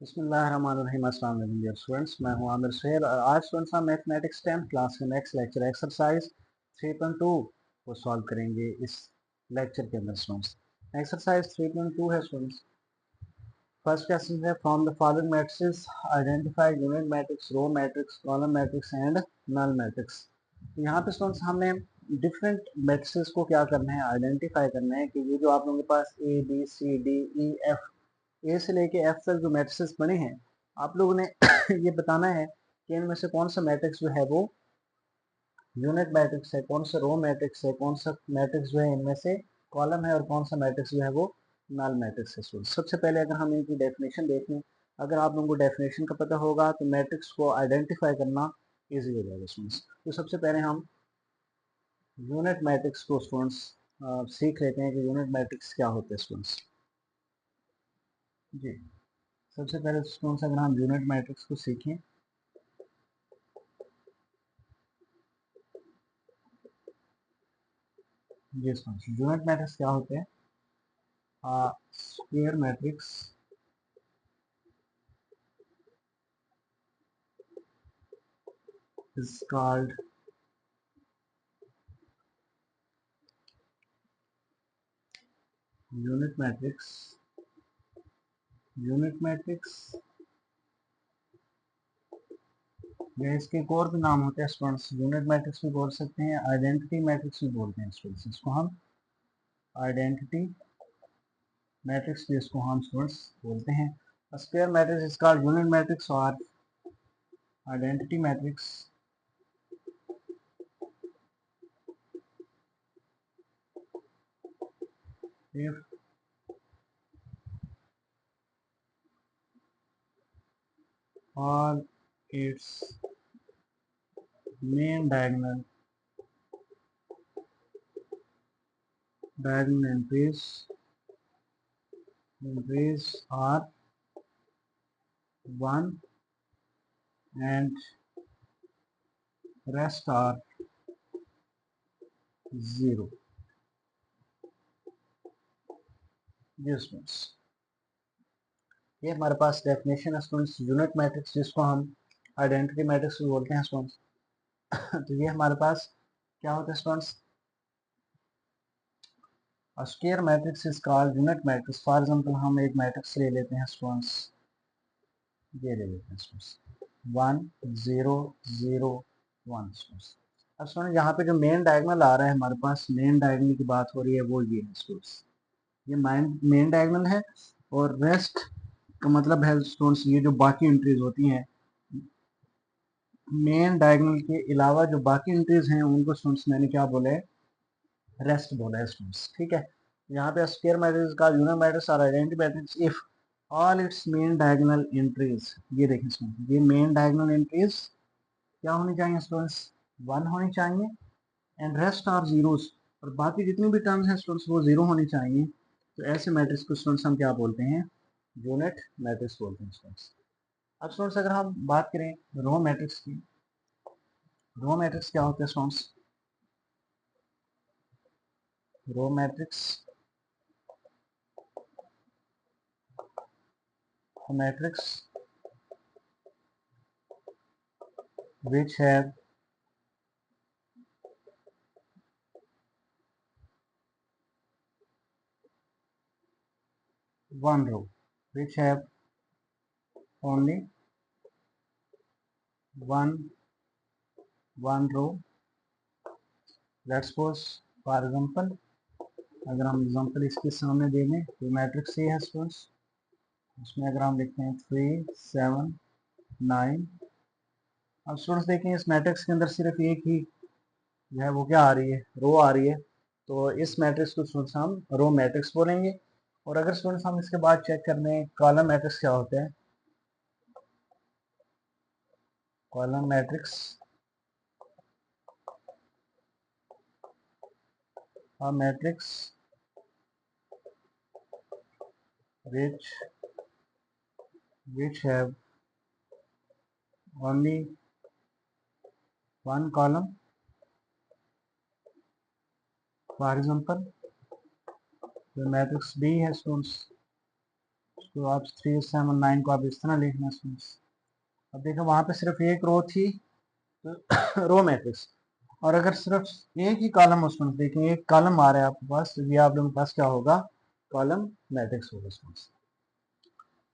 बिस्मिल्लाहिर्रहमानिर्रहीम। अस्सलाम वालेकुम डियर स्टूडेंट्स, मैं हूं आमिर सुहेल और आज स्टूडेंट्स हम मैथमेटिक्स 10th क्लास के नेक्स्ट लेक्चर एक्सरसाइज 3.2 को सॉल्व करेंगे। इस लेक्चर के अंदर स्टूडेंट्स एक्सरसाइज 3.2 है स्टूडेंट्स। फर्स्ट क्वेश्चन है from the following matrices identify unit matrix, row matrix, column matrix and null matrix. तो यहाँ पे स्टूडेंट्स हमने डिफरेंट मैट्रिसेस को क्या करना है, आइडेंटिफाई करना है कि ये जो आप लोगों के पास A B C D E F, A से लेके एफ तक जो मैट्रिसेस बने हैं, आप लोगों ने ये बताना है कि इनमें से कौन सा मैट्रिक्स जो है वो यूनिट मैट्रिक्स है, कौन सा रो मैट्रिक्स है, कौन सा मैट्रिक्स जो है इनमें से कॉलम है और कौन सा मैट्रिक्स जो है वो नल मैट्रिक्स है। सबसे पहले अगर हम इनकी डेफिनेशन देखें, अगर आप लोगों को डेफिनेशन का पता होगा तो मैट्रिक्स को आइडेंटिफाई करना ईजी हो जाएगा स्टूडेंट्स। तो सबसे पहले हम यूनिट मैट्रिक्स को स्टूडेंट्स सीख लेते हैं कि यूनिट मैट्रिक्स क्या होते हैं स्टूडेंट्स। जी, सबसे पहले स्टूडेंट्स अगर हम यूनिट मैट्रिक्स को सीखें, जी स्टूडेंट्स यूनिट मैट्रिक्स क्या होते हैं? Square matrix is called unit matrix. Unit matrix या इसके एक और भी नाम होते हैं स्टूडेंट्स, यूनिट मैट्रिक्स भी बोल सकते हैं, आइडेंटिटी मैट्रिक्स भी बोलते हैं स्टूडेंट्स। इसको हम आइडेंटिटी मैट्रिक्स भी इसको हम स्टूडेंट्स बोलते हैं। Square matrix is called unit matrix और identity matrix if all its main diagonal entries are 1 and rest are 0। ये हमारे पास डेफिनेशन है स्टूडेंट्स यूनिट मैट्रिक्स, जिसको हम आइडेंटिटी मैट्रिक्स भी बोलते हैं स्टूडेंट्स। तो ये हमारे पास क्या होता है students? Square matrix is called unit matrix. For example हम एक मैट्रिक्स ले लेते हैं स्टूडेंट्स, ये ले लेते हैं स्टूडेंट्स 1 0 0 1 स्टूडेंट्स। अब स्टूडेंट यहाँ पे जो मेन डायगोनल आ रहा है, हमारे पास मेन डायगोनल की बात हो रही है, वो ये है स्टूडेंट्स, ये मेन डायगोनल है। और रेस्ट का मतलब है स्टूडेंट्स ये जो बाकी एंट्रीज होती हैं, मेन डायगोनल के अलावा जो बाकी एंट्रीज हैं उनको स्टूडेंट्स मैंने क्या बोला है, रेस्ट बोला है स्टूडेंट्स। ठीक है, यहाँ पे स्क्वायर मैट्रिक्स का यूनिट मैट्रिक्स और identity matrix if all it's main diagonal entries, ये देखें स्टूडेंट्स, ये मेन डायगोनल एंट्रीज क्या होनी चाहिए स्टूडेंट्स? 1 होनी चाहिए एंड रेस्ट आर जीरोस, और बाकी जितनी भी टर्म्स हैं स्टूडेंट्स वो जीरो होनी चाहिए। तो ऐसे मैट्रिक्स को स्टूडेंट्स हम क्या बोलते हैं? यूनिट मैट्रिक्स बोलते हैं स्टूडेंट्स। अब स्टूडेंट्स अगर हम बात करें रो मैट्रिक्स की, रो मैट्रिक्स क्या होते हैं students? Row matrix matrix which have one row, which have only one row। Let's suppose for example, अगर हम एग्जांपल इसके सामने दे दें तो मैट्रिक्स ये है स्टूडेंट्स, उसमें अगर हम लिखते हैं 3 7 9। अब स्टूडेंट्स देखें इस मैट्रिक्स के अंदर सिर्फ एक ही जो है वो क्या आ रही है, रो आ रही है। तो इस मैट्रिक्स को स्टूडेंट्स हम रो मैट्रिक्स बोलेंगे। और अगर स्टूडेंट्स हम इसके बाद चेक कर लें कॉलम मैट्रिक्स क्या होते हैं, कॉलम मैट्रिक्स और matrix which have only one column। For example जो मैट्रिक्स बी है स्टूडेंट्स, तो आप 379 को आप इस तरह लिखना स्टूडेंट्स। अब देखो वहाँ पे सिर्फ एक रो थी, रो मैट्रिक्स, और अगर सिर्फ एक ही कॉलम हो स्टूडेंट्स, देखिए एक कॉलम आ रहा है आपके पास, तो ये आप लोगों के पास क्या होगा, कॉलम मैट्रिक्स होगा स्टूडेंट्स।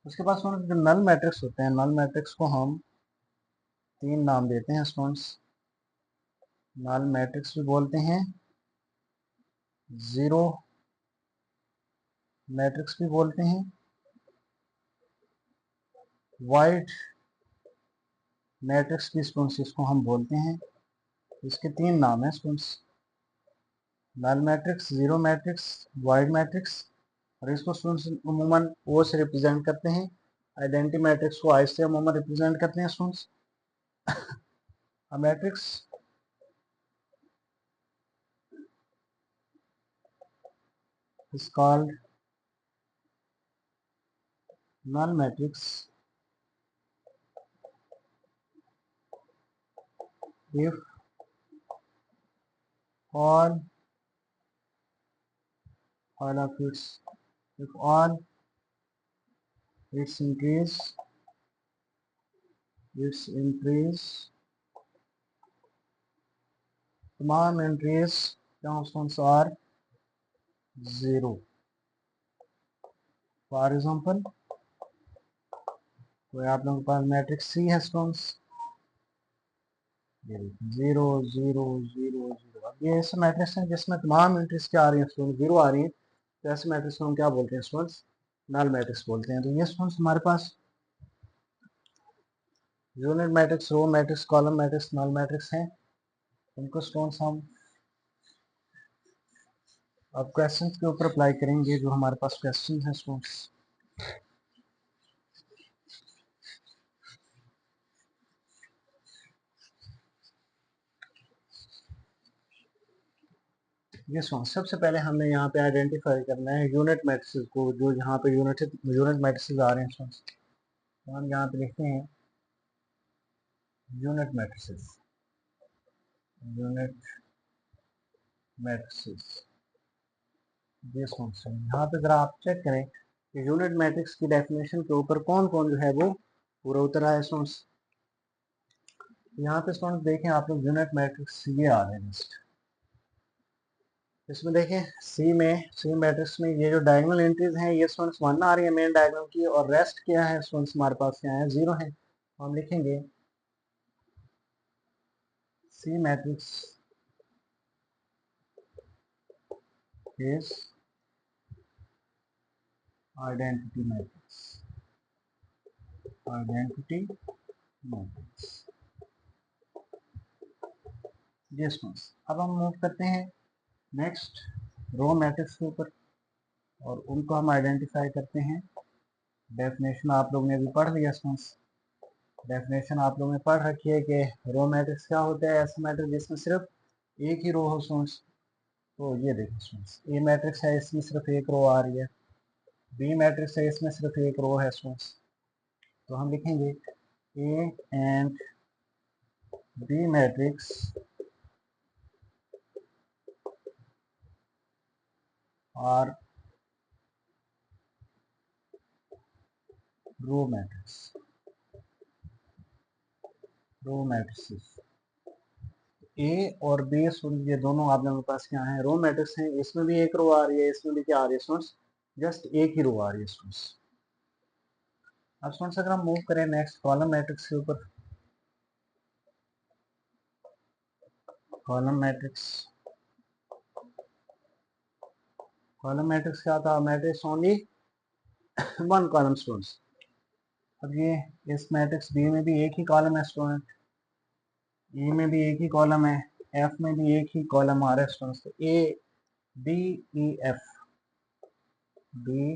उसके बाद स्टूडेंट्स जो नल मैट्रिक्स होते हैं, नल मैट्रिक्स को हम 3 नाम देते हैं स्टूडेंट्स। नल मैट्रिक्स भी बोलते हैं, जीरो मैट्रिक्स भी बोलते हैं, वाइड मैट्रिक्स भी स्टूडेंट्स इसको हम बोलते हैं। इसके 3 नाम हैं students, null matrix, zero matrix, void matrix. और इसको स्टूडेंट्स अमूमन ओ से रिप्रेजेंट करते हैं। आइडेंटिटी मैट्रिक्स को आई से अमूमन रिप्रेजेंट करते हैं students. A matrix is called null matrix if all of its if all its entries तमाम entries constants are zero. For example, तो आप लोगों के पास मैट्रिक्स सी है students, zero zero zero zero. अब ये ऐसे मैट्रिक्स हैं जिसमें तमाम एंट्रीज क्या आ रही हैं स्टूडेंट, जीरो आ रही हैं, तो ऐसे मैट्रिक्स को हम क्या बोलते हैं स्टूडेंट्स, नल मैट्रिक्स बोलते हैं। तो ये स्टूडेंट्स हमारे पास unit matrix, row matrix, column matrix, null matrix हैं। इनको स्टूडेंट्स हम अब क्वेश्चन के ऊपर अप्लाई करेंगे। जो हमारे पास क्वेश्चन है स्टूडेंट्स, ये सबसे पहले हमें यहाँ पे आइडेंटिफाई करना है यूनिट मैट्रिक्स को, जो यहाँ पे यूनिट मैट्रिक्स आ रहे हैं स्टूडेंट्स। तो हम यहाँ पे लिखते हैं यूनिट मैट्रिक्स, यूनिट मैट्रिक्स। ये स्टूडेंट्स यहाँ पे जरा आप चेक करें कि यूनिट मैट्रिक्स की डेफिनेशन के ऊपर कौन कौन जो है वो पूरा उतर आया है स्टूडेंट्स। यहाँ पे स्टूडेंट्स देखें आप लोग, यूनिट मैट्रिक्स ये आ रहे हैं लिस्ट। इसमें देखें सी मैट्रिक्स में ये जो डायगोनल एंट्रीज हैं ये स्टूडेंट्स 1 आ रही है मेन डायगोनल की, और रेस्ट क्या है स्टूडेंट्स हमारे पास क्या है, 0 है। तो हम लिखेंगे C matrix is identity matrix, identity matrix. ये स्टूडेंट्स अब हम मूव करते हैं नेक्स्ट रो मैट्रिक्स के ऊपर, और उनको हम आइडेंटिफाई करते हैं। डेफिनेशन आप लोग ने भी पढ़ लिया स्टूडेंट्स, डेफिनेशन आप लोगों ने पढ़ रखी है कि रो मैट्रिक्स क्या होता है, ऐसा मैट्रिक्स जिसमें सिर्फ एक ही रो हो स्टूडेंट्स। तो ये देखिए स्टूडेंट्स, ए मैट्रिक्स है, इसमें सिर्फ एक रो आ रही है, बी मैट्रिक्स है, इसमें सिर्फ एक रो है स्टूडेंट्स। तो हम लिखेंगे A and B matrix are row matrix, row matrix. A और बी ये दोनों आप लोगों के पास क्या है, रो मैट्रिक्स हैं। इसमें भी एक रो आ रही है, इसमें भी क्या आ रही है स्टूडेंट्स, जस्ट एक ही रो आ रही है स्टूडेंट्स। अब स्टूडेंट्स अगर हम मूव करें नेक्स्ट कॉलम मैट्रिक्स के ऊपर, कॉलम मैट्रिक्स, कॉलम मैट्रिक्स क्या था, matrix only one column students. अब ये इस मैट्रिक्स बी में भी एक ही कॉलम है स्टूडेंट, ई में भी एक ही कॉलम है, एफ में भी एक ही कॉलम आ रहा है स्टूडेंट्स। तो A B E F, B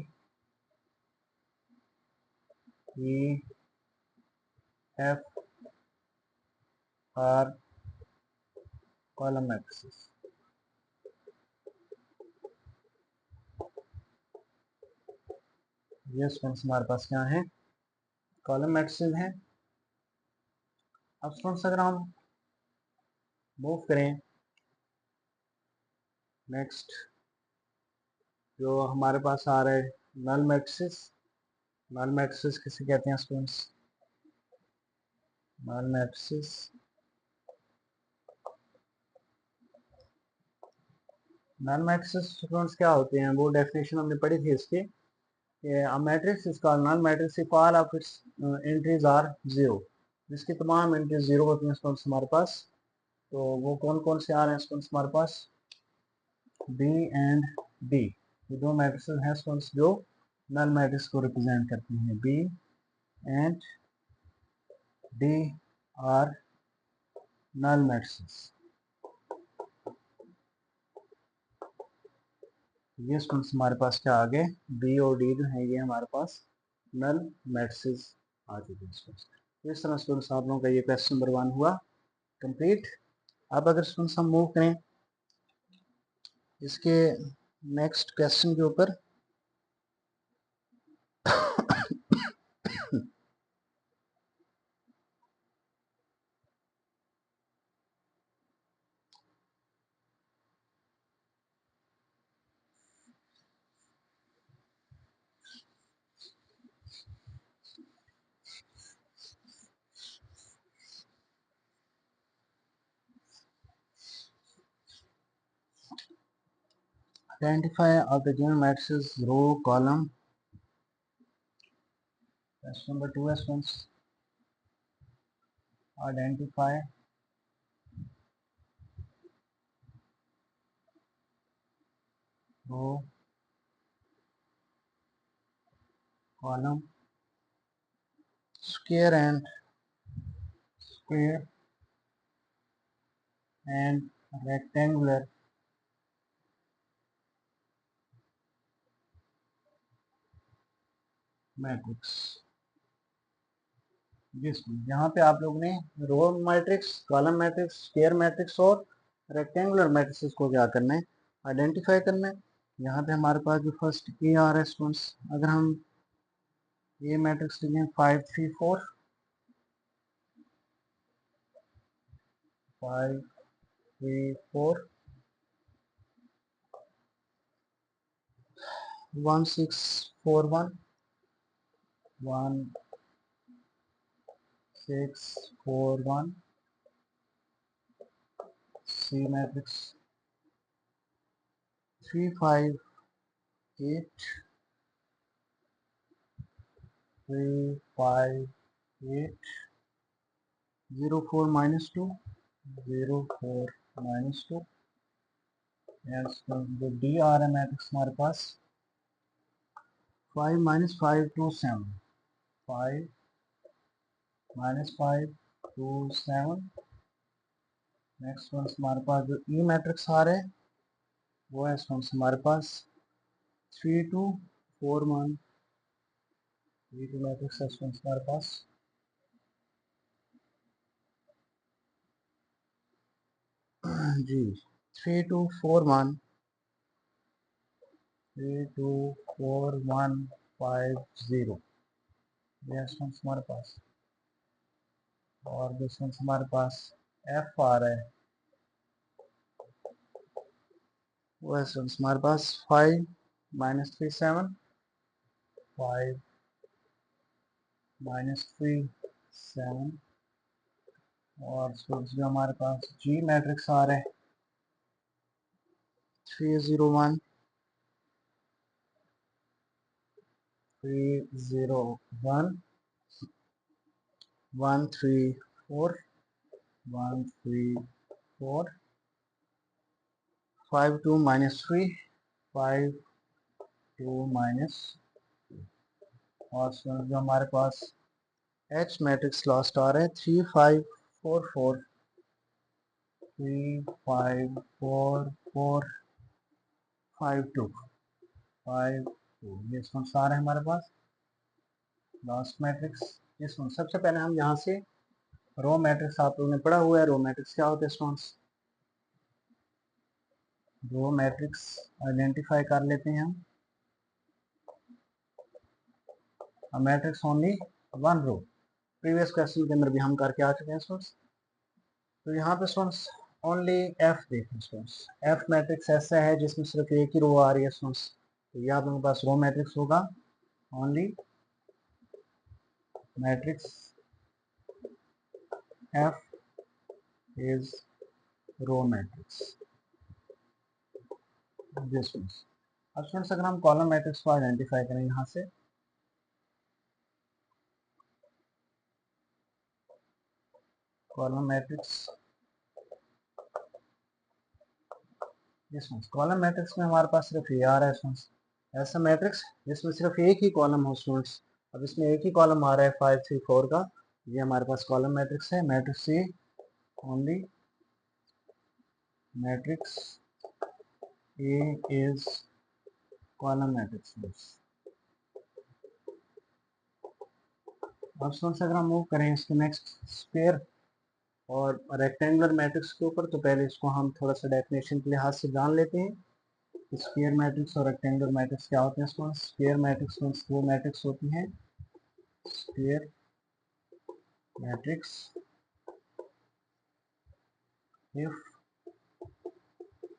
E F are column matrix. ये स्टूडेंट्स हमारे पास क्या है, कॉलम मैट्रिक्स हैं। अब स्टूडेंट्स अगर हम मूव करें नेक्स्ट, जो हमारे पास आ रहे हैं नल मैट्रिक्स, नल मैट्रिसेस किसे कहते हैं स्टूडेंट्स? नल मैट्रिसेस नल मैट्रिसेस स्टूडेंट्स क्या होते हैं, वो डेफिनेशन हमने पढ़ी थी इसकी। A matrix is called null matrix if all of its entries are zero, जिसकी तमाम एंट्रीज जीरो होती हैं स्टूडेंट्स हमारे पास। तो वो कौन कौन से आ रहे हैं स्टूडेंट्स हमारे पास? बी एंड डी, ये दो मैट्रिसेस हैं स्टूडेंट्स जो नल मैट्रिक्स को रिप्रेजेंट करती हैं। B and D are null matrices. ये स्टूडेंट्स हमारे पास क्या आ गए, बी और डी जो है ये हमारे पास नल मैट्रिसेस आ चुके हैं स्टूडेंट्स। तो इस तरह स्टूडेंट्स आप लोगों का ये क्वेश्चन नंबर 1 हुआ कंप्लीट। अब अगर स्टूडेंट्स हम मूव करें इसके नेक्स्ट क्वेश्चन के ऊपर, identify of the given matrices row column। question number 2 है students, identify row column square and rectangular matrix. जिस यहाँ पे आप लोग ने row matrix, column matrix, square matrix और रेक्टेंगुलर मैट्रिक्स को क्या करना है, आइडेंटिफाई करना है। यहाँ पे हमारे पास जो फर्स्ट ए आ रहा है स्टूडेंट्स, अगर हम ये मैट्रिक्स लिखें 5 3 4, 5 3 4 1 6 4 1 1 6 4 1, सी मैट्रिक्स 3 5 8 3 5 8 0 4 minus 2 0 4 minus 2। जो डी आ रहा है मैट्रिक्स हमारे पास 5 minus 5 2 7, 5 minus 5 2 7। नेक्स्ट वन हमारे पास जो ई मैट्रिक्स आ रहा है वो है हमारे पास 3 2 4 1, ये जो मैट्रिक्स है हमारे पास जी 3 2 4 1 3 2 4 1 5 0, ये हमारे पास। और दूसरा हमारे पास एफ आ रहा है वो है हमारे पास 5 minus 3 7, 5 minus 3 7। और जो हमारे पास जी मैट्रिक्स आ रहा है 3 0 1 3 0 1 1 3 4 1 3 4 5 2 minus 3 5 2 minus। और जो हमारे पास एच मैट्रिक्स लास्ट आ रहा है 3 5 4 4 3 5 4 4 5 2 5 2, ये सारे हमारे पास लास्ट मैट्रिक्स। इसमें सबसे पहले हम यहाँ से रो मैट्रिक्स आप लोगों ने पढ़ा हुआ है, रो मैट्रिक्स क्या होते हैं स्टूडेंट्स, रो मैट्रिक्स आइडेंटिफाई कर लेते हैं हम। Matrix only one row, previous question के अंदर भी हम करके आ चुके हैं स्टूडेंट्स। तो यहाँ पे स्टूडेंट्स ओनली एफ देखें स्टूडेंट्स, एफ मैट्रिक्स ऐसा है जिसमें सिर्फ एक ही रो आ रही है स्टूडेंट्स, तो ये आप लोगों के पास रो मैट्रिक्स होगा only matrix F is row matrix this means. अब स्टूडेंट्स अगर हम कॉलम मैट्रिक्स को आइडेंटिफाई करें यहाँ से, column matrix this means, column matrix में हमारे पास सिर्फ ये आ रहा है स्टूडेंट्स, ऐसा मैट्रिक्स जिसमें सिर्फ एक ही कॉलम हो स्टूडेंट्स। अब इसमें एक ही कॉलम आ रहा है 5 3 4 का, ये हमारे पास कॉलम मैट्रिक्स है। Matrix A only matrix A is column matrix. अब स्टूडेंट्स अगर हम मूव करें इसके नेक्स्ट स्क्वायर और रेक्टेंगुलर मैट्रिक्स के ऊपर, तो पहले इसको हम थोड़ा सा डेफिनेशन के लिहाज से जान लेते हैं। स्क्वायर मैट्रिक्स और रेक्टेंगुलर मैट्रिक्स क्या होते हैं स्टूडेंट्स। स्क्वायर मैट्रिक्स वो मैट्रिक्स होती हैं, square matrix if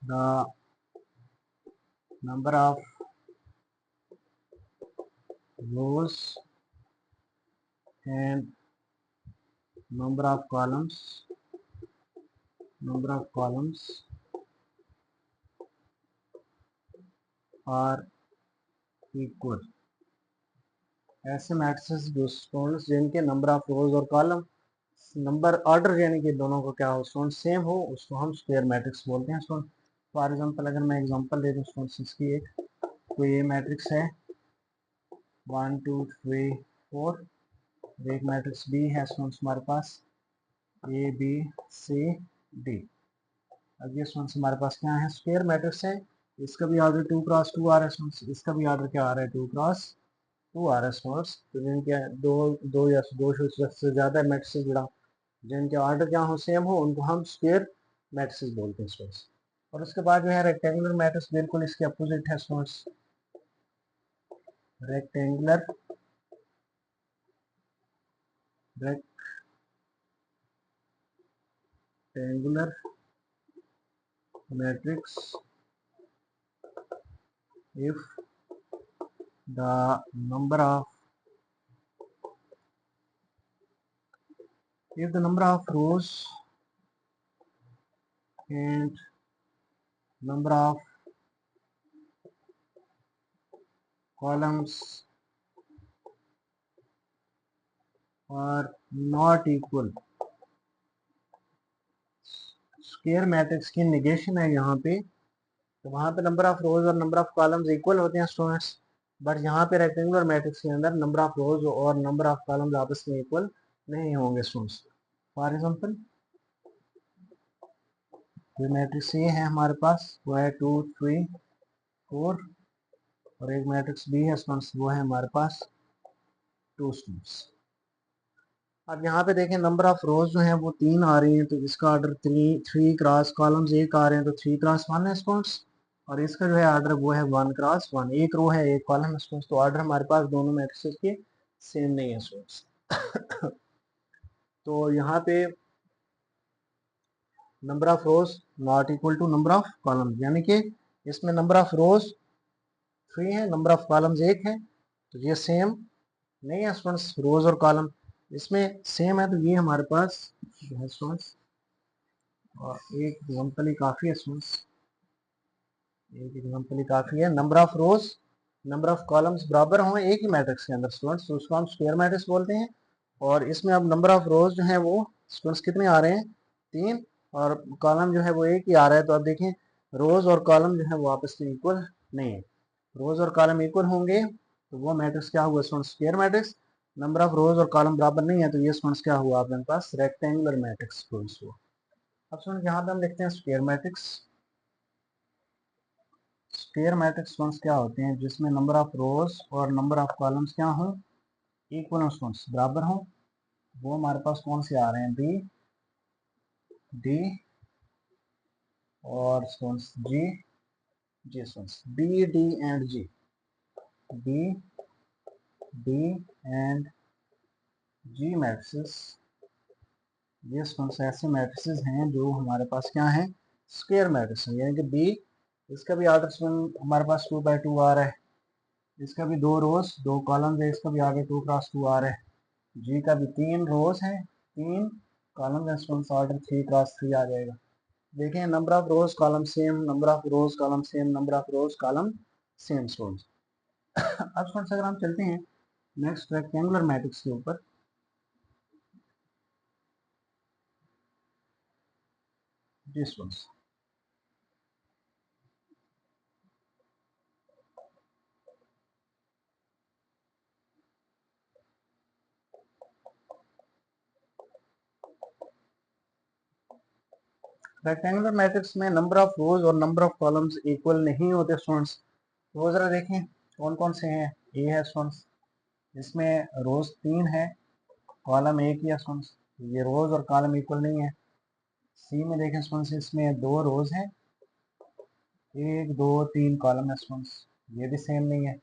the number of rows and number of columns are equal। ऐसे मैट्रिक्स जो स्टूडेंट्स जिनके नंबर ऑफ रोज और कॉलम नंबर ऑर्डर यानी कि दोनों को क्या हो स्टूडेंट सेम हो, उसको हम स्क्वायर मैट्रिक्स बोलते हैं स्टूडेंट। फॉर एग्जांपल अगर मैं एग्जांपल दे दूं स्टूडेंट्स इसकी एक, तो ये मैट्रिक्स है 1 2 3 4, एक मैट्रिक्स बी है स्टूडेंट्स हमारे पास ए बी सी डी। अब ये स्टूडेंट्स हमारे पास क्या है, स्क्वायर मैट्रिक्स है। इसका भी ऑर्डर 2 क्रॉस 2 आ रहा है स्टूडेंट्स, इसका भी ऑर्डर क्या आ रहा है 2 क्रॉस 2 आ रहा है स्टूडेंट्स। तो जिनके दो या दो से ज़्यादा मैट्रिक्स जुड़ा, जिनके ऑर्डर क्या हो सेम हो, उनको हम स्क्वायर मैट्रिक्स बोलते हैं स्टूडेंट्स। और उसके बाद जो है रेक्टेंगुलर मैट्रिक्स बिल्कुल इसके अपोजिट है students. Rectangular matrix if the number of rows and number of columns are not equal। Square matrix की निगेशन है यहाँ पे, तो वहाँ पे नंबर ऑफ रोज और नंबर ऑफ कॉलम्स इक्वल होते हैं स्टूडेंट्स, बट यहाँ पे रेक्टेंगुलर मैट्रिक्स के अंदर नंबर ऑफ रोज और नंबर ऑफ कॉलम्स आपस में इक्वल नहीं होंगे स्टूडेंट्स। फॉर एग्जांपल जो मैट्रिक्स ये है हमारे पास वो है 2 3 4, और एक मैट्रिक्स बी है स्टूडेंट्स वो है हमारे पास 2 स्टूडेंट्स। अब यहाँ पे देखें नंबर ऑफ रोज जो है वो 3 आ रही हैं, तो इसका ऑर्डर 3 क्रॉस कॉलम्स 1 आ रहे हैं, तो 3 क्रॉस 1 है स्टूडेंट्स। और इसका जो है ऑर्डर वो है 1 क्रॉस 1, एक रो है एक कॉलम है स्टूडेंट्स। तो ऑर्डर हमारे पास दोनों मैट्रिक्स के सेम नहीं है स्टूडेंट्स। तो यहाँ पे number of rows not equal to number of column, यानी कि इसमें नंबर ऑफ रोज 3 है, नंबर ऑफ कॉलम्स 1 है, तो ये सेम नहीं है स्टूडेंट्स। रोज और कॉलम इसमें सेम है, तो ये हमारे पास जो है स्टूडेंट्स, और एक एग्जाम्पल ही काफ़ी है स्टूडेंट्स, एक एग्जाम्पल ही काफ़ी है। Number of rose number of columns बराबर हों एक ही मैट्रिक्स के अंदर स्टूडेंट्स, तो उसको हम स्क्वायर मैट्रिक्स बोलते हैं। और इसमें अब नंबर ऑफ रोज जो है वो स्टूडेंट्स कितने आ रहे हैं 3, और कॉलम जो है वो एक ही आ रहा है। तो अब देखें रोज और कॉलम जो है वो आपस में इक्वल नहीं है। रोज और कॉलम इक्वल होंगे तो वो मैट्रिक्स क्या हुआ students, square matrix. Number of रोज और कॉलम बराबर नहीं है, तो ये स्टूडेंट्स क्या हुआ आपके पास, रेक्टेंगुलर मैट्रिक्स स्टूडेंट्स हुआ। अब स्टूडेंट यहाँ पे हम लिखते हैं square matrix. Square matrix students क्या होते हैं, जिसमें नंबर ऑफ रोज और नंबर ऑफ कॉलम्स क्या हों, इक्वल हो स्टूडेंट्स, बराबर हों। वो हमारे पास कौन से आ रहे हैं, बी डी और students G G students, B D and G, B D and G matrix. ये स्टूडेंट्स ऐसे मैट्रिक्स हैं जो हमारे पास क्या है, स्क्वायर मैट्रिक्स है। यानी कि बी, इसका भी ऑर्डर हमारे पास 2 बाई 2 आ रहा है, इसका भी 2 रोज 2 कॉलम है, इसका भी आगे 2 क्रॉस 2 आ रहा है। जी का भी 3 रोज हैं, 3 कॉलम स्टूडेंट्स, ऑर्डर 3 क्रॉस 3 आ जाएगा। देखें number of rose column same, number of rose column same, number of rose column same students. अब स्टूडेंट्स अगर हम चलते हैं नेक्स्ट रेक्टेंगुलर मैट्रिक्स के ऊपर, जी स्टूडेंट्स रेक्टेंगुलर मैट्रिक्स में नंबर ऑफ रोज और नंबर ऑफ कॉलम्स इक्वल नहीं होते स्टूडेंट्स। तो जरा देखें कौन कौन से हैं। ए है स्टूडेंट्स, इसमें रोज 3 है, कॉलम 1 ही है स्टूडेंट्स, ये रोज और कॉलम इक्वल नहीं है। सी में देखें स्टूडेंट्स, इसमें 2 रोज हैं, 1 2 3 कॉलम है स्टूडेंट्स, ये भी सेम नहीं है।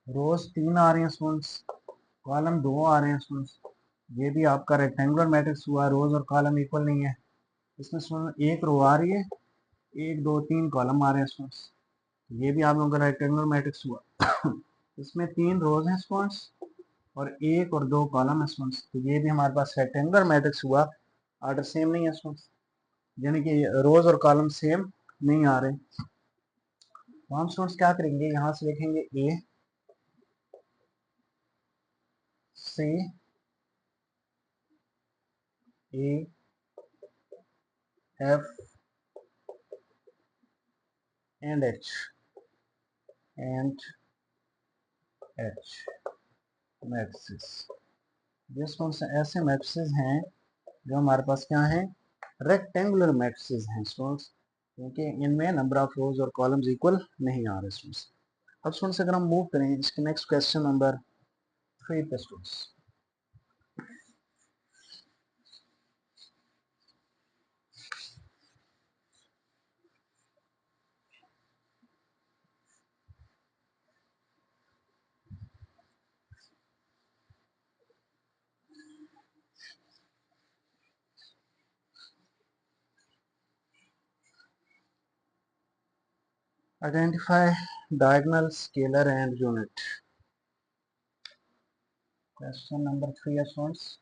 रोज 3 आ रही हैं स्टूडेंट्स, कॉलम 2 आ रहे हैं स्टूडेंट्स, ये भी आपका रेक्टेंगुलर मैट्रिक्स हुआ, रोज और कॉलम इक्वल नहीं है। इसमें स्टूडेंट 1 रो आ रही है, 1 2 3 कॉलम आ रहे हैं स्टूडेंट्स, ये भी आप लोगों का रेक्टेंगुलर मैट्रिक्स हुआ। इसमें 3 रोज हैं स्टूडेंट्स और 1 और 2 कॉलम है स्टूडेंट्स, तो ये भी हमारे पास रेक्टेंगुलर मैट्रिक्स हुआ, ऑर्डर सेम नहीं है स्टूडेंट्स, यानी कि रोज और कॉलम सेम नहीं आ रहे। तो हम स्टूडेंट्स क्या करेंगे, यहाँ से लिखेंगे A C A F and H and H matrices. ये स्टूडेंट्स ऐसे मैट्रिसेस हैं जो हमारे पास क्या हैं, रेक्टेंगुलर मैट्रिसेस हैं स्टूडेंट्स, क्योंकि इनमें नंबर ऑफ रोज और कॉलम्स इक्वल नहीं आ रहे स्टूडेंट्स। अब स्टूडेंट्स अगर हम मूव करें इसके नेक्स्ट क्वेश्चन नंबर 3 पे students, identify diagonal scalar and unit. Question number 3 है students,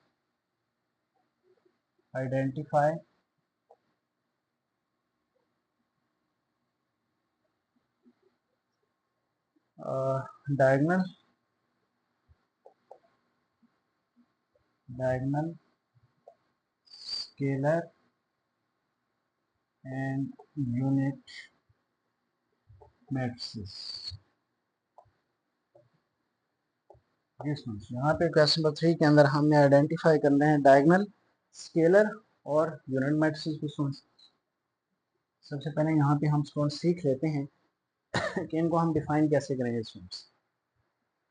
identify diagonal scalar and unit matrices. यहाँ पे क्वेश्चन नंबर 3 के अंदर हमने आइडेंटिफाई करने हैं डायगोनल स्केलर और यूनिट मैट्रिसेस को स्टूडेंट्स। सबसे पहले यहाँ पे हम स्टूडेंट्स सीख लेते हैं कि इनको हम डिफाइन कैसे करेंगे students.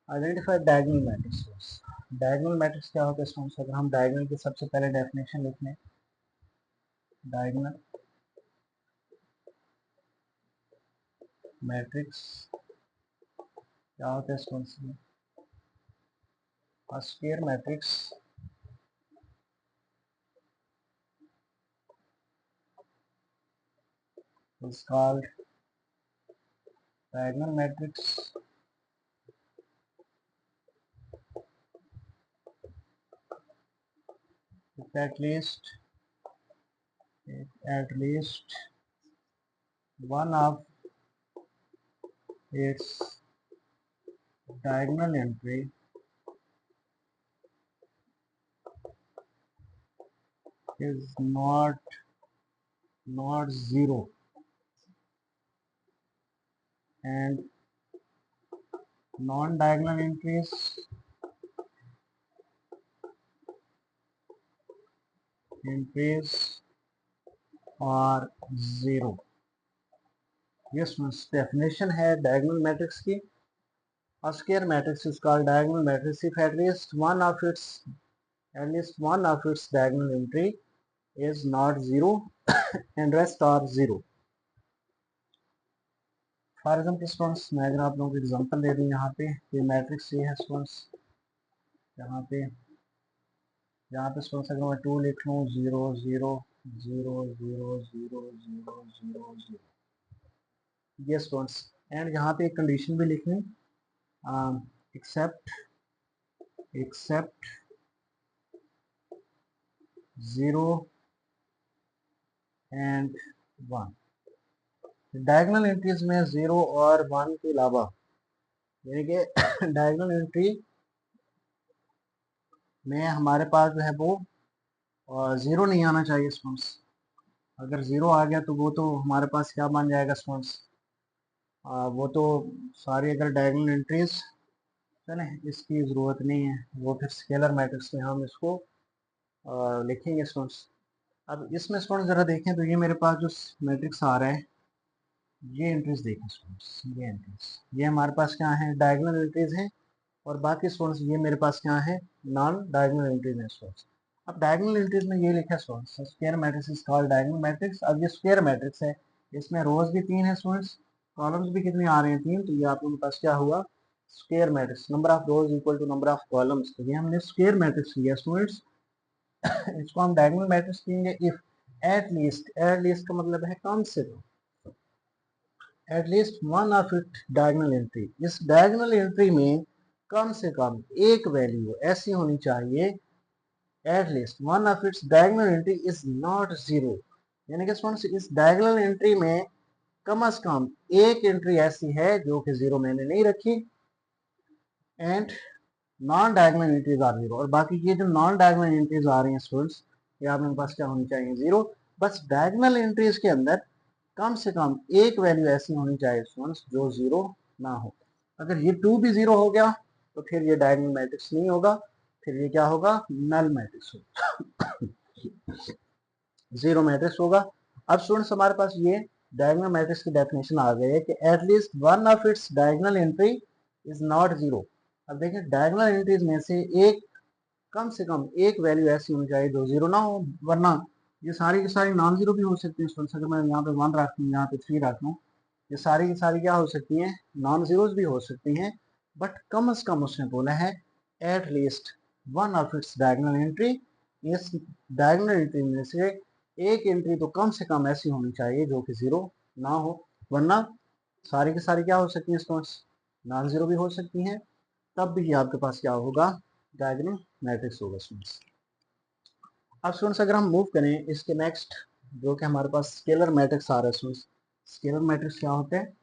Identify diagonal matrix. Diagonal matrix क्या होता है स्टूडेंट्स, अगर हम डायगोनल की सबसे पहले डेफिनेशन लिख लें, डायगोनल मैट्रिक्स क्या होता है students, a square matrix is called diagonal matrix if at least one of its diagonal entry is not zero and non-diagonal entries are zero। Yes definition है डायगोनल मैट्रिक्स की। A square matrix is called diagonal matrix if at least one of its diagonal entry is not zero and rest are zero। For example students मैं अगर आप लोगों को example दे दूं, यहाँ पे ये मैट्रिक्स ये है स्टूडेंट्स, यहाँ पे स्टूडेंट्स अगर मैं 2 लिख लूँ 0 0 0 0 0 0 0 0, ये स्टूडेंट्स, एंड यहाँ पे एक कंडीशन भी लिखनी, except except 0 and 1। Diagonal entries में 0 और 1 के अलावा, यानी कि डायगोनल एंट्री में हमारे पास जो है वो 0 नहीं आना चाहिए स्टूडेंट्स। अगर 0 आ गया तो वो तो हमारे पास क्या बन जाएगा स्टूडेंट्स, वो तो सारी अगर डायगोनल एंट्रीज चले इसकी ज़रूरत नहीं है, वो फिर स्केलर मैट्रिक्स में हम इसको लिखेंगे स्टूडेंट्स। अब इसमें स्टूडेंट्स ज़रा देखें तो ये मेरे पास जो मैट्रिक्स आ रहा है, ये एंट्रीज देखें स्टूडेंट्स, ये एंट्रीज ये हमारे पास क्या है, डायगोनल एंट्रीज हैं। और बाकी स्टूडेंट्स ये मेरे पास क्या है, नॉन डायगोनल एंट्रीज हैं स्टूडेंट्स। अब डायगोनल एंट्रीज में ये लिखा है students, square matrix is called diagonal matrix. अब ये स्क्वायर मैट्रिक्स है, इसमें रोज भी 3 है स्टूडेंट्स, कॉलम्स भी कितने आ रहे हैं, 3। तो ये आप लोगों के पास क्या हुआ, square matrix, number of rows equal to number of columns. तो ये हमने स्क्वायर मैट्रिक्स लिया स्टूडेंट्स। इसको हम डायगोनल मैट्रिक्स कहेंगे इफ एट लीस्ट का मतलब है कम से कम, at least one of it diagonal entry, इस डायगोनल एंट्री में कम से कम एक वैल्यू ऐसी होनी चाहिए, at least one of its diagonal entry is not zero. यानी कि स्टूडेंट्स इस डायगोनल एंट्री में कम से कम एक एंट्री ऐसी है जो कि जीरो मैंने नहीं रखी, and non diagonal entries are zero. और बाकी ये जो नॉन डायगोनल एंट्रीज आ रही हैं स्टूडेंट्स, ये आपके पास क्या होनी चाहिए, जीरो। बस डायगोनल एंट्रीज के अंदर कम से कम एक वैल्यू ऐसी होनी चाहिए स्टूडेंट्स जो जीरो ना हो। अगर ये 2 भी जीरो हो गया तो फिर ये डायगोनल मैट्रिक्स नहीं होगा, फिर ये क्या होगा, नल मैट्रिक्स होगा, जीरो मैट्रिक्स होगा। अब स्टूडेंट्स हमारे पास ये डायगोनल मैट्रिक्स की डेफिनेशन आ गई है कि at least one of its diagonal entry is not zero. अब देखिए डायगोनल एंट्रीज में से एक, कम से कम एक वैल्यू ऐसी होनी चाहिए जो जीरो ना हो, वरना ये सारी की सारी नॉन जीरो भी हो सकती है स्टूडेंट्स। अगर मैं यहाँ पे 1 रख दूँ, यहाँ पे 3 रख दूँ, ये सारी की सारी क्या हो सकती हैं, नॉन जीरोज भी हो सकती हैं। बट कम से कम उसने बोला है at least one of its diagonal entry, इस डायगोनल एंट्री में से एक एंट्री तो कम से कम ऐसी होनी चाहिए जो कि जीरो ना हो, वरना सारी की सारी क्या हो सकती हैं स्टूडेंट्स, नॉन जीरो भी हो सकती हैं। तब भी ये आपके पास क्या होगा, डायगोनल मैट्रिक्स होगा स्टूडेंट्स। अब स्टूडेंट्स अगर हम मूव करें इसके नेक्स्ट, जो कि हमारे पास स्केलर मैट्रिक्स आ रहा है स्टूडेंट्स। स्केलर मैट्रिक्स क्या होते हैं,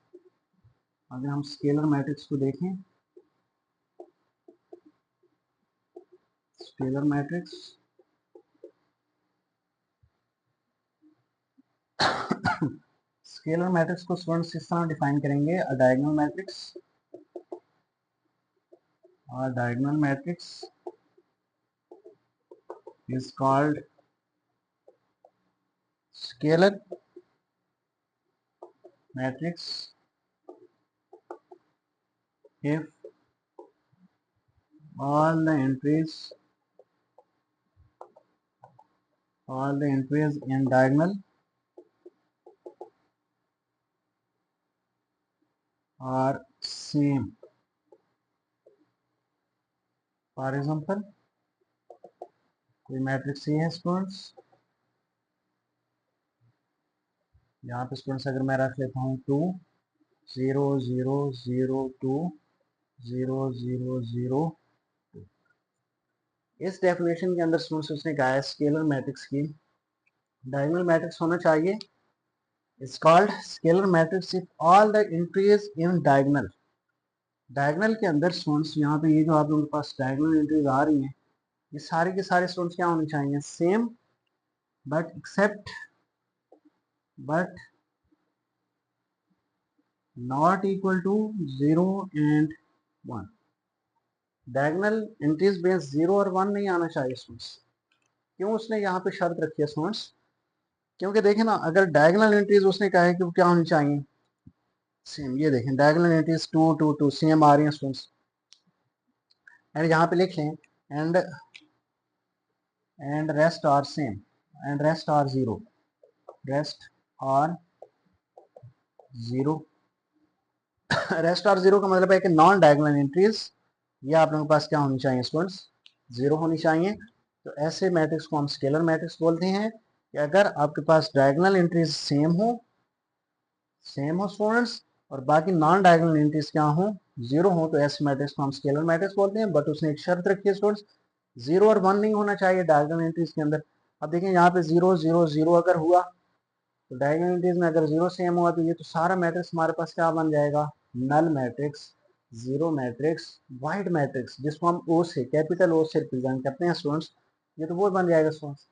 अगर हम स्केलर मैट्रिक्स को देखें, स्केलर मैट्रिक्स स्केलर मैट्रिक्स को स्टूडेंट्स इस तरह डिफाइन करेंगे, अ डायगोनल मैट्रिक्स, और diagonal matrix is called scalar matrix if all the entries in diagonal are same. For example, कोई मैट्रिक्स ये है स्टूडेंट्स, यहाँ पे स्टूडेंट्स अगर मैं रख लेता हूँ 2 0 0 0 2 0 0 0, इस डेफिनेशन के अंदर स्टूडेंट्स उसने कहा है स्केलर मैट्रिक्स की डायगोनल मैट्रिक्स होना चाहिए, it's called scalar matrix if all the entries in diagonal. Diagonal के अंदर स्टूडेंट्स यहाँ पे ये जो आप लोगों के पास डायगोनल एंट्रीज आ रही हैं, ये सारे के सारे स्टूडेंट्स क्या होने चाहिए, same, but not equal to 0 and 1। Diagonal entries में 0 और 1 नहीं आना चाहिए स्टूडेंट्स। क्यों उसने यहाँ पे शर्त रखी है स्टूडेंट्स, क्योंकि देखें ना, अगर डायगोनल एंट्रीज उसने कहा है कि क्या होनी चाहिए, सेम। ये देखें डायगोनल एंट्रीज 2 2 2 सेम आ रही हैं स्टूडेंट्स, एंड यहाँ पे लिख लें and rest are same, and rest are zero, rest are zero. Rest are zero का मतलब है कि नॉन डायगोनल एंट्रीज ये आप लोगों के पास क्या होनी चाहिए स्टूडेंट्स, जीरो होनी चाहिए। तो ऐसे मैट्रिक्स को हम स्केलर मैट्रिक्स बोलते हैं कि अगर आपके पास डायगोनल एंट्रीज सेम हो स्टूडेंट्स, और बाकी नॉन डायगोनल एंट्रीज क्या हो, जीरो हो, तो ऐसे मैट्रिक्स को हम स्केलर मैट्रिक्स बोलते हैं। बट उसने एक शर्त रखी है स्टूडेंट्स, जीरो और वन नहीं होना चाहिए डायगोनल एंट्रीज के अंदर। अब देखें यहाँ पे जीरो जीरो जीरो अगर हुआ तो डायगोनल एंट्रीज में अगर जीरो सेम हुआ तो ये तो सारा मैट्रिक्स हमारे पास क्या बन जाएगा, null matrix, zero matrix, void matrix, जिसको हम ओ से, कैपिटल ओ से रिप्रेजेंट करते हैं स्टूडेंट्स। ये तो वो बन जाएगा स्टूडेंट्स।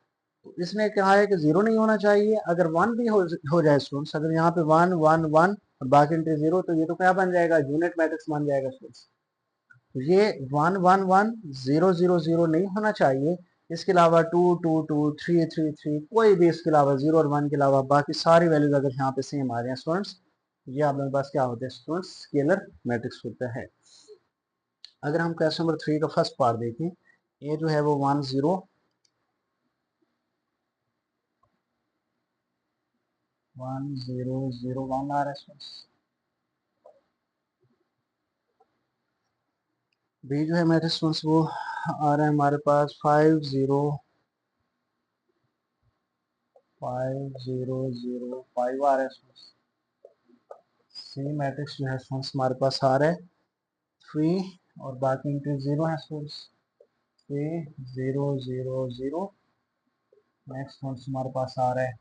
तो इसने कहा है कि जीरो नहीं होना चाहिए, अगर वन भी हो जाए स्टूडेंट्स, अगर यहाँ पे वन वन वन और बाकी एंट्री जीरो, तो ये तो क्या बन जाएगा, यूनिट मैट्रिक्स बन जाएगा स्टूडेंट्स। तो ये one one one zero zero zero नहीं होना चाहिए। इसके अलावा two two two three three three, कोई भी इसके अलावा जीरो और वन के अलावा बाकी सारी वैल्यूज अगर यहाँ पे सेम आ रहे हैं स्टूडेंट्स, ये आप लोगों के पास क्या होते हैं स्टूडेंट्स, स्केलर मैट्रिक्स होता है। अगर हम क्वेश्चन नंबर 3 का फर्स्ट पार्ट देखें, ये जो है वो 1 0 1 0 0 1 आ रहा है। बी जो है मैट्रिक्स स्टूडेंट्स वो आ रहा है हमारे पास 5 0 5 0 0 5 आ रहा है। सी मैट्रिक्स जो है स्टूडेंट्स हमारे पास आ रहा है 3 और बाकी इंटू जीरो है स्टूडेंट्स, 0 0 0। नेक्स्ट स्टूडेंट्स हमारे पास आ रहा है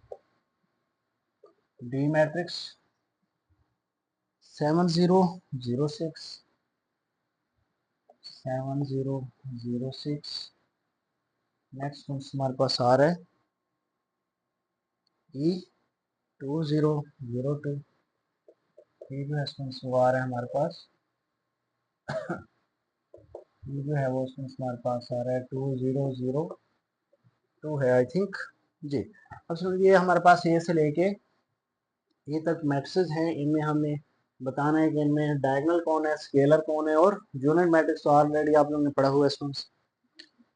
डी मैट्रिक्स 7 0 0 6 7 0 0 6। नेक्स्ट स्टूडेंट्स हमारे पास आ रहा है ई 2 0 0 2। ये जो है स्टूडेंट्स वो आ रहा है हमारे पास, ये जो है वो स्टूडेंट्स हमारे पास आ रहा है 2 0 0 2 है आई थिंक जी। अब स्टूडेंट ये हमारे पास ए से लेके ये तक मैट्रिक्स हैं, इनमें हमें बताना है कि इनमें डायगोनल कौन है, स्केलर कौन है, और यूनिट मैट्रिक्स तो ऑलरेडी आप लोगों ने पढ़ा हुआ है स्टूडेंट्स।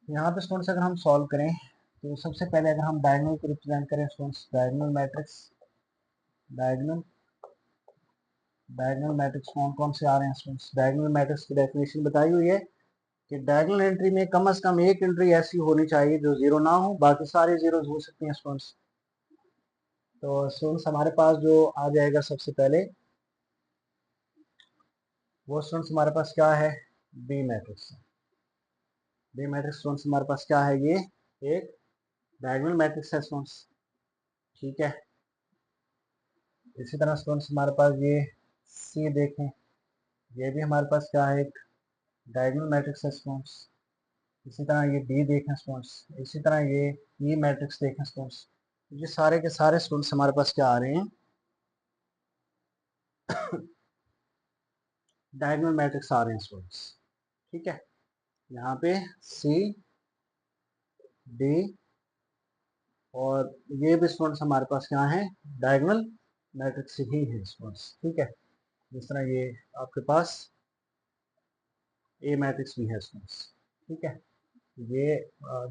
यहाँ पे स्टूडेंट्स अगर हम सॉल्व करें तो सबसे पहले अगर हम डायगोनल को रिप्रेजेंट करें students, diagonal matrix, diagonal diagonal matrix कौन कौन से आ रहे हैं स्टूडेंट्स। डायगोनल मैट्रिक्स की डेफिनेशन बताई हुई है कि डायगोनल एंट्री में कम से कम एक एंट्री ऐसी होनी चाहिए जो जीरो ना हो, बाकी सारे जीरो हो सकती हैं स्टूडेंट्स। तो स्टूडेंट्स हमारे पास जो आ जाएगा सबसे पहले वो स्टूडेंट्स हमारे पास क्या है, B matrix. B matrix students हमारे पास क्या है, ये एक डायगोनल मैट्रिक्स है स्टूडेंट्स, ठीक है। इसी तरह स्टूडेंट्स हमारे पास ये सी देखें, ये भी हमारे पास क्या है, एक डायगोनल मैट्रिक्स है स्टूडेंट्स। इसी तरह ये डी देखें स्टूडेंट्स, इसी तरह ये ई मैट्रिक्स देखें स्टूडेंट्स। ये सारे के सारे स्टूडेंट्स हमारे पास क्या आ रहे हैं, डायगोनल मैट्रिक्स आ रहे हैं स्टूडेंट्स, ठीक है। यहाँ पे सी डी और ये भी स्टूडेंट्स हमारे पास क्या है, डायगोनल मैट्रिक्स ही है स्टूडेंट्स, ठीक है। जिस तरह ये आपके पास ए मैट्रिक्स भी है स्टूडेंट्स, ठीक है। ये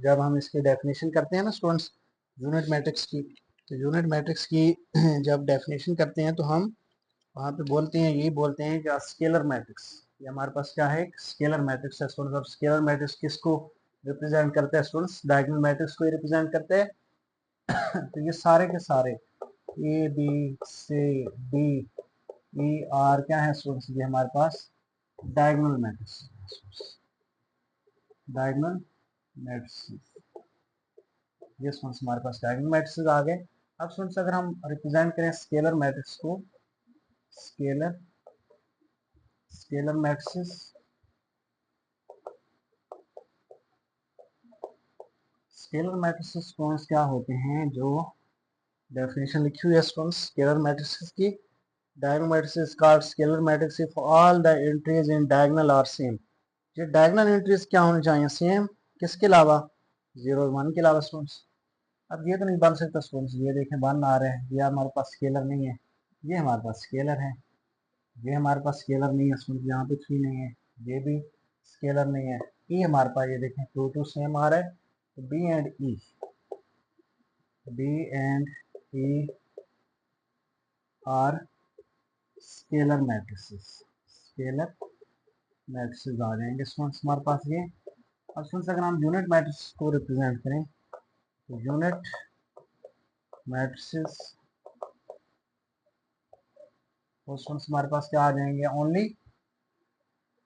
जब हम इसकी डेफिनेशन करते हैं ना स्टूडेंट्स यूनिट मैट्रिक्स की, तो यूनिट मैट्रिक्स की जब डेफिनेशन करते हैं तो हम वहाँ पे बोलते हैं, यही बोलते हैं कि स्केलर मैट्रिक्स, ये हमारे पास क्या है, स्केलर मैट्रिक्स है स्टूडेंट्स। अब स्केलर मैट्रिक्स किसको रिप्रेजेंट करता है स्टूडेंट्स, डायगोनल मैट्रिक्स को ही रिप्रेजेंट करते हैं। तो ये सारे के सारे A B C D E are क्या है स्टूडेंट्स, ये हमारे पास डायगोनल मैट्रिक्स, डायगोनल मैट्रिक्स, ये स्टूडेंट्स हमारे पास डायगोनल मैट्रिक्स आ गए। अब स्टूडेंट्स अगर हम रिप्रेजेंट करें स्केलर मैट्रिक्स को, scalar scalar matrix, scalar matrix students क्या होते हैं, जो डेफिनेशन लिखी हुई है स्टूडेंट्स स्केलर मैट्रिक्स की, diagonal matrix is called scalar matrix if all the entries in diagonal are same. ये डायगोनल एंट्रीज क्या होनी चाहिए, सेम, किसके अलावा, जीरो और वन के अलावा स्टूडेंट्स। अब ये तो नहीं बन सकता स्टूडेंट्स, ये देखें वन आ रहे हैं, ये हमारे पास स्केलर नहीं है, ये हमारे पास स्केलर है, ये हमारे पास स्केलर नहीं है स्टूडेंट्स, यहाँ पे थ्री नहीं है, ये भी स्केलर नहीं है। ई हमारे पास ये देखें टू टू सेम आ रहा है, तो B and E, B and E are scalar matrices, scalar matrices आ जाएंगे स्टूडेंट्स हमारे पास ये। अब स्टूडेंट्स अगर हम यूनिट मैट्रिक्स को रिप्रेजेंट करें तो यूनिट मैट्रिसेस वो स्टूडेंट्स हमारे पास क्या आ जाएंगे, ओनली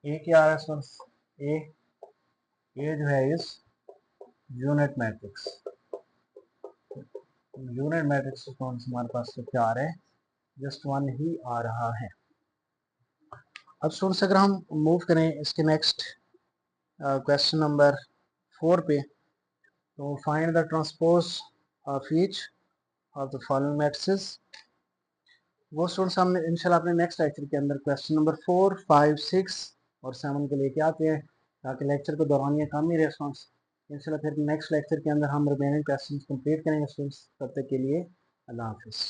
ए क्या आ रहा है स्टूडेंट्स, ए जो है इस unit matrix, unit matrix students हमारे पास तो क्या आ रहा है, जस्ट वन ही आ रहा है। अब स्टूडेंट्स अगर हम मूव करें इसके नेक्स्ट क्वेश्चन नंबर 4 पे, तो find the transpose of each of the following matrices. वो स्टूडेंट्स हमने इंशाल्लाह अपने नेक्स्ट लेक्चर के अंदर क्वेश्चन नंबर 4, 5, 6 और 7 को लेके आते हैं, ताकि लेक्चर के दौरान ये कम ही रेस्पॉन्स। इंशाल्लाह फिर नेक्स्ट लेक्चर के अंदर हम रिमेनिंग क्वेश्चन कंप्लीट करेंगे स्टूडेंट्स। तब तक के लिए अल्लाह हाफिज़।